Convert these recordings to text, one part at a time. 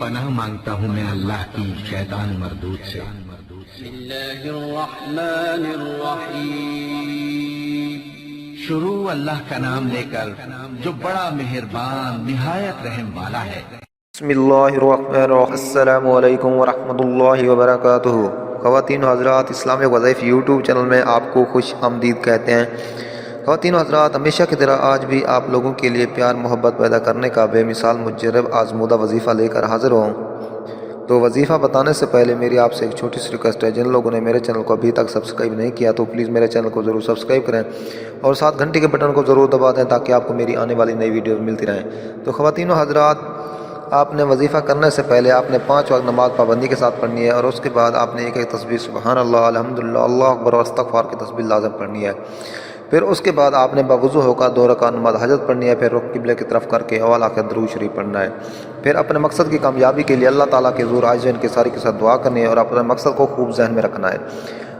पनाह मांगता हूँ मैं अल्लाह की शैतान मरदूद से। शुरू अल्लाह का नाम लेकर जो बड़ा मेहरबान निहायत रहम वाला है। बिस्मिल्लाहिर्रहमानिर्रहीम। अस्सलामु अलैकुम वरहमतुल्लाहि वबरकातुहू। ख़वातीन हज़रात, इस्लामिक वज़ाइफ यूट्यूब चैनल में आपको खुश आमदीद कहते हैं। ख़वातीन हज़रात, हमेशा की तरह आज भी आप लोगों के लिए प्यार मोहब्बत पैदा करने का बेमिसाल मुजर्रब आज़मूदा वजीफ़ा लेकर हाज़िर हूँ। तो वजीफ़ा बताने से पहले मेरी आपसे एक छोटी सी रिक्वेस्ट है, जिन लोगों ने मेरे चैनल को अभी तक सब्सक्राइब नहीं किया तो प्लीज़ मेरे चैनल को ज़रूर सब्सक्राइब करें और साथ घंटी के बटन को ज़रूर दबा दें ताकि आपको मेरी आने वाली नई वीडियो मिलती रहें। तो ख़वातीन हज़रात, आपने वजीफ़ा करने से पहले आपने 5 वक्त नमाज़ पाबंदी के साथ पढ़नी है और उसके बाद आपने एक एक तस्बीह सुबहान अल्लाह, अल्हम्दुलिल्लाह, अल्लाहु अकबर और इस्तग़फ़ार की तस्बीह लाज़िम पढ़नी है। फिर उसके बाद आपने बावुज़ू होकर 2 रकात नमाज़ हजत पढ़नी है। फिर रुख क़िबले की तरफ करके अव्वल आखिर दुरूद शरीफ पढ़ना है। फिर अपने मकसद की कामयाबी के लिए अल्लाह ताला के ज़ोर आइज़ के सारी के साथ दुआ करनी है और अपने मकसद को खूब जहन में रखना है।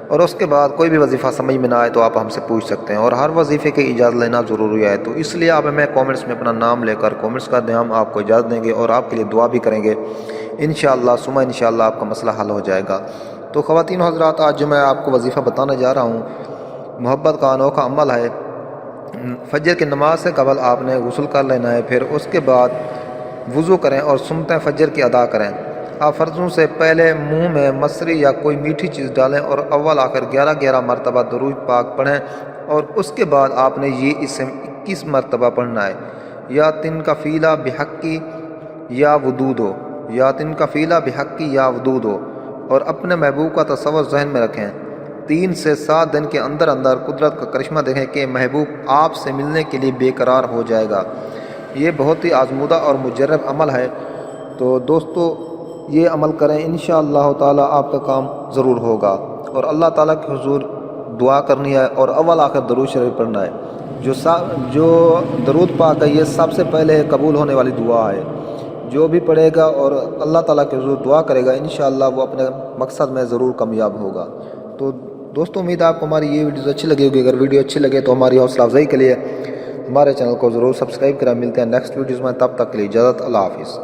और उसके बाद कोई भी वजीफ़ा समझ में ना आए तो आप हमसे पूछ सकते हैं और हर वजीफ़े की इजाज़त लेना ज़रूरी है। तो इसलिए आप हमें कमेंट्स में अपना नाम लेकर कमेंट्स कर दें, हम आपको इजाज़त देंगे और आपके लिए दुआ भी करेंगे। इंशाअल्लाह सुमा इंशाअल्लाह आपका मसला हल हो जाएगा। तो ख़वातीन हज़रात, आज जो मैं आपको वजीफ़ा बताने जा रहा हूँ, मोहब्बत का अनोखा अमल है। फजर की नमाज से कबल आपने गुस्ल कर लेना है। फिर उसके बाद वज़ू करें और सुन्नत फजर की अदा करें। आप फ़र्ज़ों से पहले मुंह में मसरी या कोई मीठी चीज़ डालें और अव्वल आखिर 11-11 मरतबा दुरूद पाक पढ़ें और उसके बाद आपने ये इसे 21 मरतबा पढ़ना है। या तिनका बिहक्की या वदूद हो, या तिनका बिहक्की या वदूद हो। और अपने महबूब का तसव्वुर ज़हन में रखें। 3 से 7 दिन के अंदर अंदर कुदरत का करिश्मा देखें कि महबूब आपसे मिलने के लिए बेकरार हो जाएगा। ये बहुत ही आज़मूदा और मुजर्रब अमल है। तो दोस्तों, ये अमल करें, इंशाअल्लाह ताला आपका काम ज़रूर होगा। और अल्लाह ताला के हुज़ूर दुआ करनी है और अव्वल आखिर दरूद शरीफ पढ़ना है। जो दरूद पाक है, ये सबसे पहले कबूल होने वाली दुआ है। जो भी पढ़ेगा और अल्लाह ताला के हुज़ूर दुआ करेगा, इंशाअल्लाह वो अपने मकसद में ज़रूर कामयाब होगा। तो दोस्तों, उम्मीद है आपको हमारी ये वीडियो अच्छी लगी होगी। अगर वीडियो अच्छी लगे तो हमारी हौसला अफजाई के लिए हमारे चैनल को ज़रूर सब्सक्राइब करें। मिलते हैं नेक्स्ट वीडियोज़ में, तब तक के लिए इजाज़त, अल्लाह हाफ़िज़।